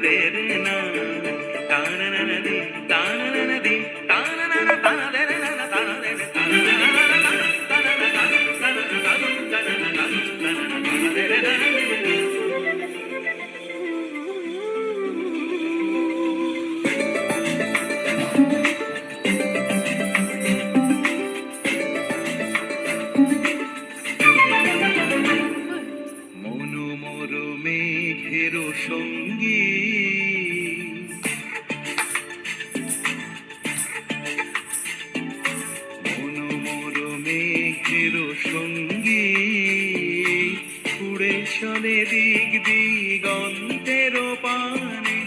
তেরে নাম তানা নদী তানা নদী তানা না তানা দেরে না তানা দেরে তানা মনোমর মেঘের সঙ্গী মনোমর মেঘের সঙ্গী উড়ে চলে দিক দিগন্তের পানে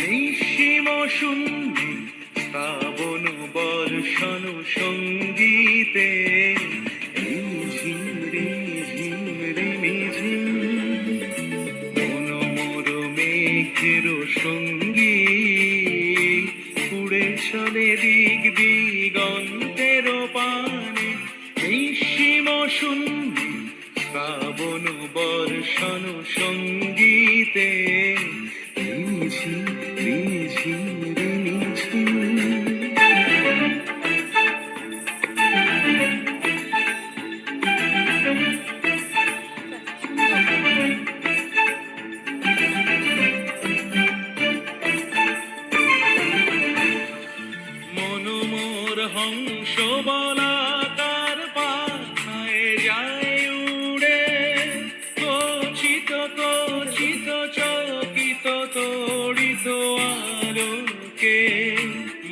নিঃসীম শূন্যে শ্রাবণ বর্ষণ সঙ্গীতে সঙ্গী উড়ে চলে দিক দিগন্তের পানে নিঃসীম শূন্যে শ্রাবণ বর্ষণ সঙ্গীতে রিঝিম রিঝিম রিঝিম হংস বলাকার পাখায় যায় উড়ে কচিত কচিত চকিত তড়িত আলোকে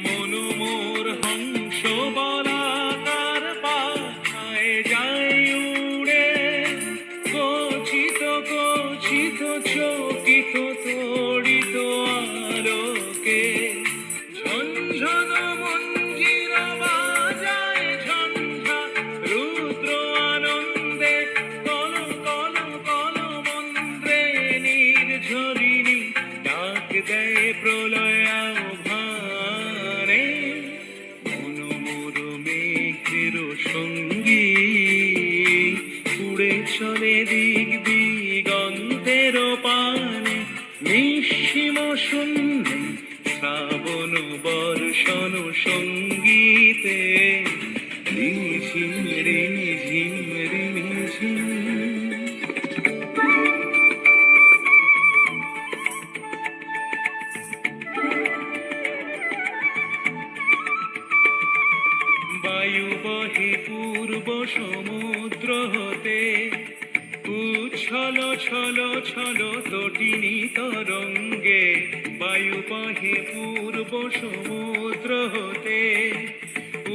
মনোমোর হংস বলাকার পাখায় যায় উড়ে কচিত কচিত চকিত তড়িত আলোকে ঝনঝন প্রলয় আহ্বানে মনোমর মেঘের সঙ্গী উড়ে চলে দিক দিগন্তের পানে নিঃসীম শূন্যে শ্রাবণ বর্ষণ সঙ্গীতে রিঝিম রিঝিম রিঝিম বায়ু বহে পূর্ব সমুদ্র হতে উচ্ছল ছল ছল তটিনী তরঙ্গে বায়ু বহে পূর্ব সমুদ্র হতে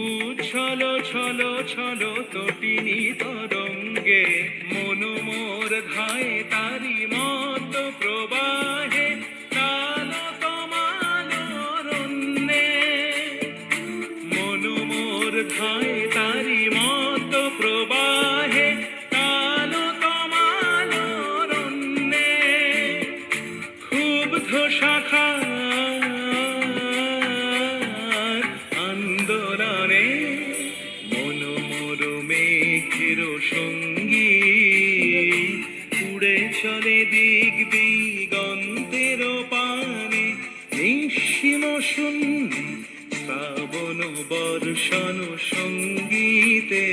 উচ্ছল ছল ছল তটিনী তরঙ্গে মনোমোর ধায় তারি মত প্রবাহে ধায় তারি মত প্রবাহে কালো তমাল রণ্যে ক্ষুব্ধ শাখা আন্দোলনে মনোমর মেঘের সঙ্গী উড়ে চলে দিক দিগন্তের পানে নিঃসীম শূন্যে শ্রাবণ বর্ষণ সঙ্গীতে